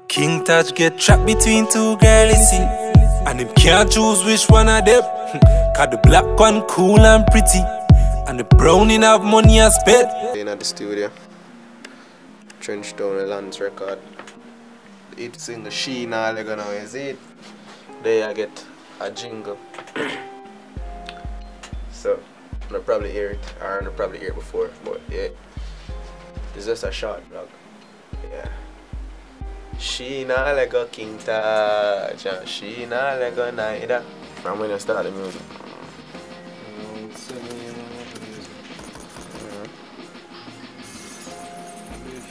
KyngTaj get trapped between two girlies, see, and him can't choose which one of them. Cause the black one cool and pretty, and the brownie have money and spit. In at the studio, Trench Down the Lanz record. It's in the She Nah Lego now, is it? There I get a jingle. So, I'll probably hear it, or I'll probably hear it before, but yeah. It's just a short vlog. Yeah. She nah Lego KyngTaj, and she nah Lego neither. From when you start the music.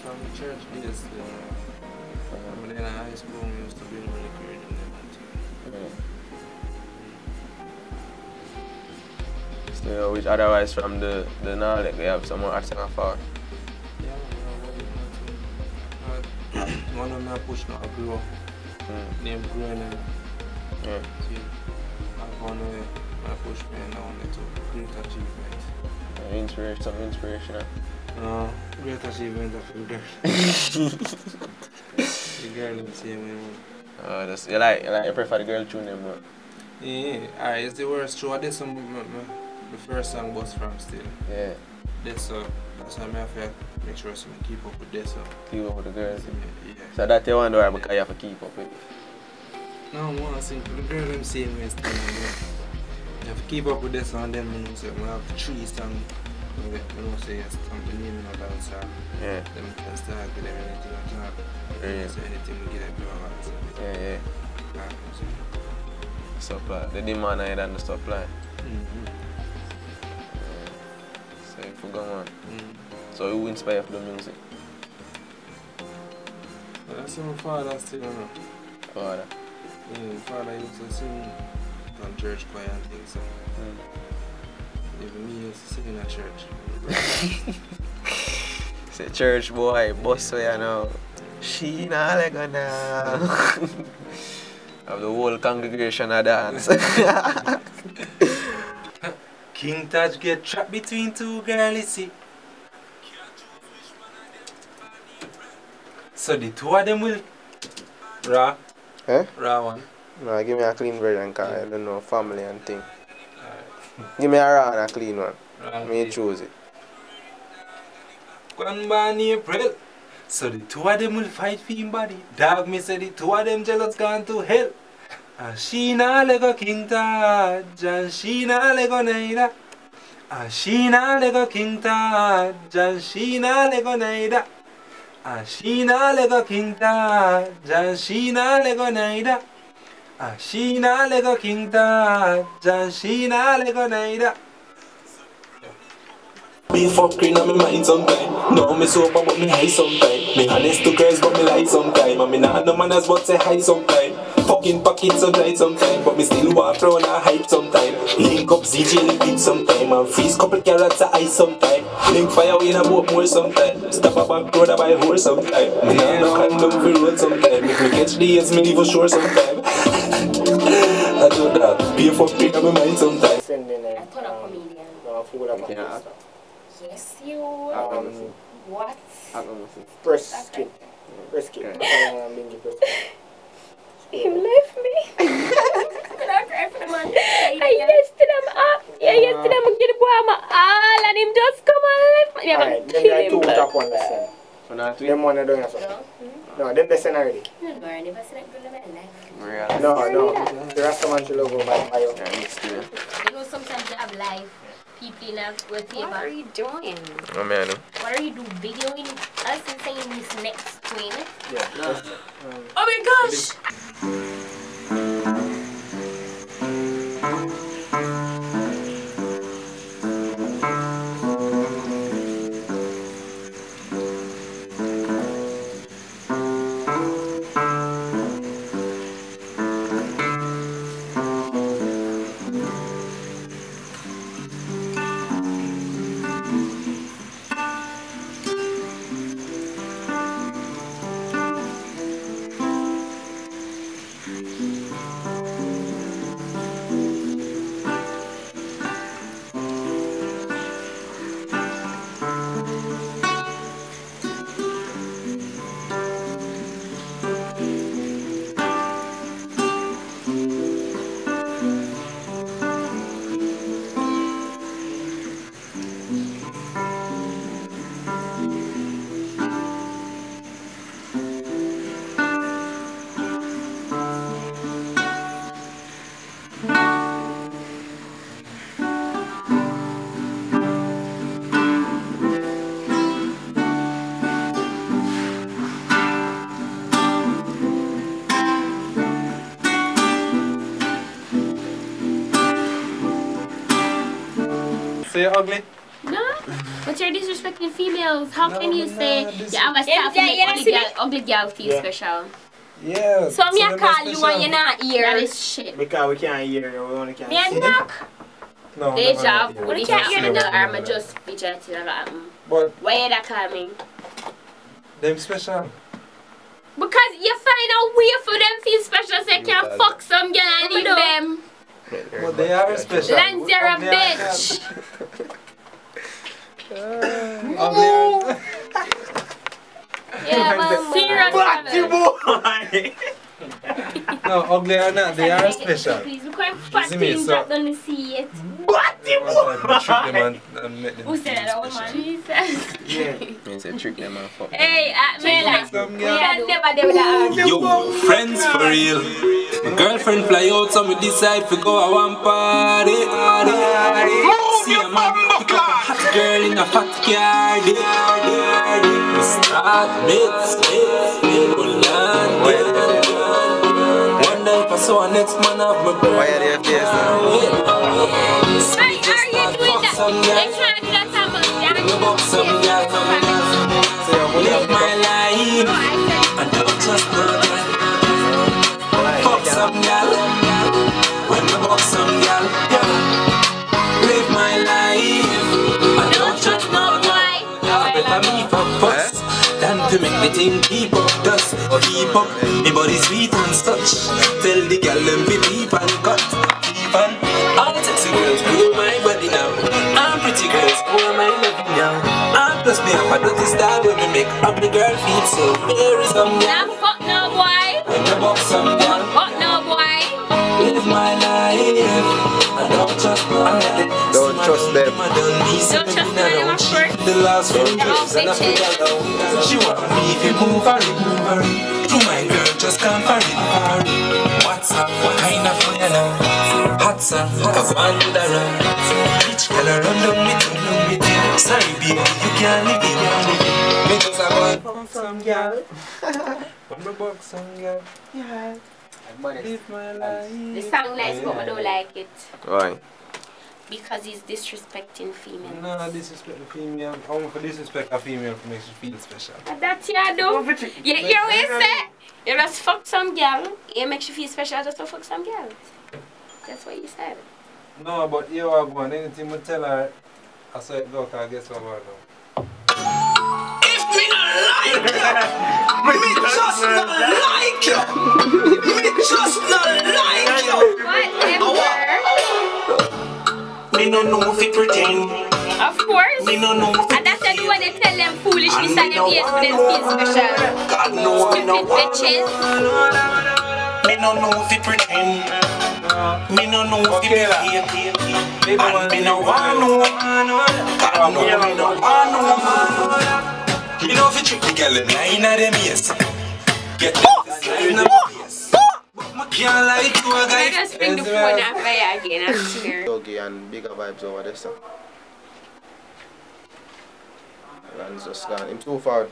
From church days, when in high school, we used to be more liquor than So, which otherwise from the knowledge, we have some more arts and far. one of my push now grow. Name growing and see, I've gone away. My push me now to great achievement. Some inspirational. No, great achievement of the girl. The girl in the same way. Oh, that's, you prefer the girl tune them, bro? Yeah, it's the worst show. This one, the first song was from still. Yeah. That's why I have to make sure I keep up with this. Keep up with the girls. Yeah. So that's the one where because you have to keep up with it. No, I want to sing for the girl them same way still. You have to keep up with this one, then I have 3 songs. I don't say yes, something new in the dancer. Yeah. Then we can start with them anything on top. Yeah. So anything we get them to our Yeah. Supply. The demand and the supply. So if we go on. So who inspire for the music? That's my father still, you know. Father? Yeah, my father used to sing on church choir and things. So. Even me used to sing in a church. Say church boy, boss way you know. She nah Lego now. Have the whole congregation a dance. KyngTaj get trapped between two girlies, see. So the two of them will raw. Eh? Raw one. No, give me a clean version because I don't know family and thing. Give me a raw and a clean one. Me choose it. One born April. So the two of them will fight for him body. Dog me say the two of them jealous gone to hell. And she nah Lego KyngTaj, and she nah Lego neither. And she nah Lego KyngTaj, and she nah Lego neither. And she nah Lego KyngTaj, and she nah Lego neither. And she nah Lego KyngTaj, and she nah Lego neither. Be fucking on my mind sometime. No, me sober but me high sometime. Me honest to girls but me lie sometime. And me nah no manners but say hi sometime. Fucking pockets so dry sometime, but me still walk round and hype sometime. Link up ZJ liquid sometime, and freeze couple carrots of ice sometime. Link fire in a boat more sometime. Stop a back road by horse sometime. Me nah no condom for road sometime. If me catch the AIDS, me leave for sure sometime. I do that. Be fucking on my mind sometime. I turn a comedian. Yes, you. What? Press skip. He left me. I yesterday I'm up. Yeah, yesterday I'm get the boy I'm all and him just come and left me. Yeah, alright, then there are 2 top ones the same. So not Them one are doing so. No, them the same already. No. The rest of man should go by bio. You know sometimes you have live people in a whatever. What are you doing? Oh man. What are you doing? Videoing us and saying this next twin? Yeah. No. Oh my gosh! So you're ugly? No, but you're disrespecting females. How can you say you have a staff Yeah, to make yeah, ugly girl feel special? Yeah. So me they're I call not you special. and you're not here. That is shit. Because we can't hear you, we only can Me and see. knock. No, Deja never vu. mind. What you can't hear the arm just fidgeting like But why you that call me? them special. Because you find a way for them feel special so you can fuck some girl and leave them. But they are special. Lanz, you're a Ugly are bitch. Ugly are- Yeah, but serious. No, ugly or not, they are special. Please, we can't fat See me, things so- that don't see it. Trick them and make them Who said that, feel woman? special. Jesus. Me say trick them and fuck. Hey, Mela. Some We girl. can never do that. Yo, friends for real. My girlfriend fly out, so we decide to go a one party. See a man pick up a hot girl in a fat car. We start mates, wonder if I saw a next man of my Why are they FDS now? Why are you doing that? They can't do that time, but they are Live my life and don't trust no girl. Fuck some gal when I fuck some gal. Live my life and don't trust no boy. Better me fuck first than to make the thing keep up. Just keep up, me body sweet and such. Tell the gal them be deep and cut. Keep on. All sexy girls grow my body now. And pretty girls grow my loving now. And plus me have a dirty style when me make ugly girl feel so very some Nah, gal. fuck no boy. When I fuck some gal. Fuck no boy. Live my life. I don't trust no man. Don't trust them. I don't need Don't trust something I them, don't of cheat. course. The last few years and I bitches. feel alone. She want me if you move her. To my girl just can't find it. What's up? What kind of fun you know? Hot sun, I want to the run. Rich girl run down me thing. Sorry baby, you can't live it. Me just a want fuck some girl. From the box, some girl. Yeah. Live my life. The song nice, but I don't like it. Why? Because he's disrespecting females. No, disrespect the female. I want to disrespect a female to make you feel special. That's you do. You hear what you say? You just fuck some girl. It makes you feel special just to fuck some girl. That's what you said. No, but you are going. Anything I tell her, I saw it go, because guess what about now? If me not like you, me just not like you. Me just not like you. Whatever. Me no know if it pretend. Of course. Me no know if it And that's the way they tell them foolishness and them yes for them feel special. God know me no Stupid bitches. Me no know if it pretend. Me no know if it fake. And me no want no. God know me no want no. Me know if it trick the girl in line of them yes. Get this line of yes. But me can't lie to a I guy. just bring the phone and fire again and smear. Doggy and bigger vibes over there, sir. Lanz just gone. Him too far.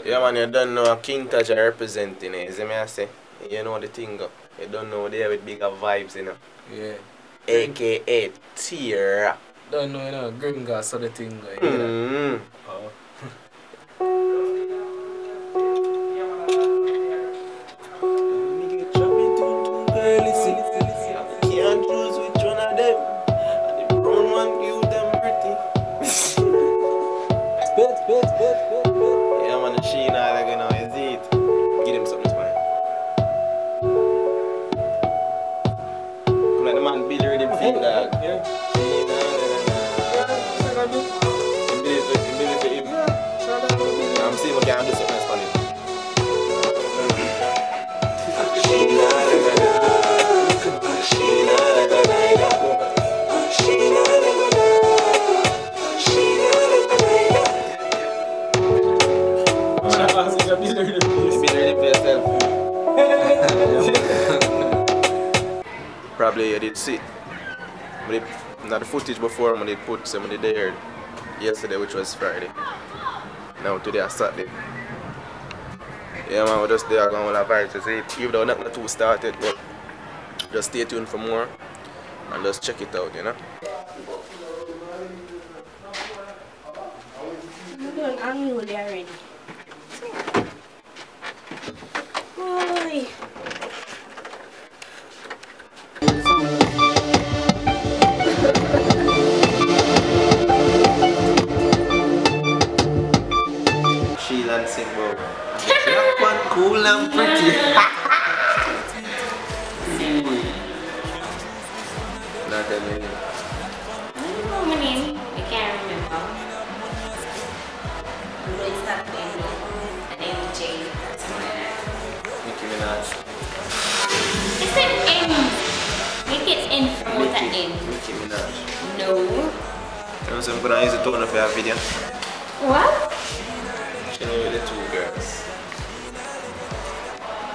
Yeah man, you don't know a KyngTaj are representing it, see me I say? You know the thing go. You don't know they with bigger vibes, you know. Yeah. AKA Tear. Don't know, you know, gringa, so the thing going. Mm. Oh. Can't choose which one of them. And the brown one give them pretty. Yeah man, the she now like you know, is it? Give them something to come like the man Billy ready to feel that. I'm seeing what can do something funny. probably you did see. Not the footage before when they put some of the there yesterday, which was Friday. Now today is Saturday. Yeah man, we're just there going with our vibes to see it. Even though nothing too started, but just stay tuned for more and just check it out, you know. I'm doing unruly already. Boy. She Lanz sing, bro. Black one, cool and pretty. Not that many. I don't know my name. I can't remember. I'm going to stop playing an MJ or something like that. Nicki Minaj. It's an M. Make it N from what an N. Nicki Minaj. No. You know, so I'm gonna use the tone of your video. What? She knew with the two girls.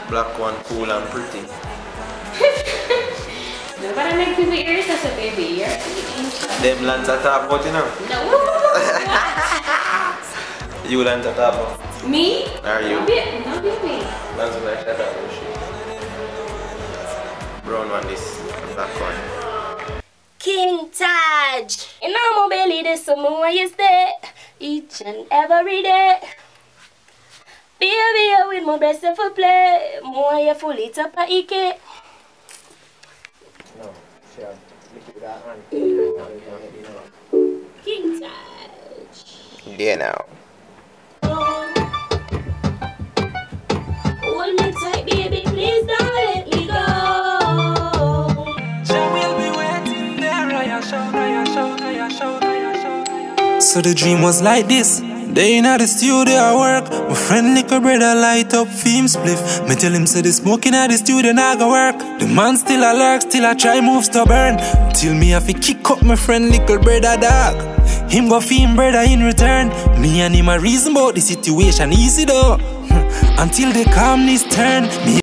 Black one, cool and pretty. Nobody make people ears as a baby. You're Them Lanz are top about, you know? No. You Lanz are top about. Me? Are you? No, be me. Lanz is like that about shit. Brown one this, and black one. KyngTaj. You know my belly this summer when you stay each and every day. Baby, you with my best for play. More you fully top of Ike. No, sure. Look at that hand. KyngTaj. Yeah now. Hold me tight, baby, please don't let me go. So the dream was like this. Day in the studio I work. My friend little brother light up film spliff. Me tell him say the smoking at the studio nah go work. The man still a lurk, still a try move stubborn. Till me have to kick up my friend little brother dog. Him go feel him brother in return. Me and him a reason about the situation easy though. Until the calmness turn. Me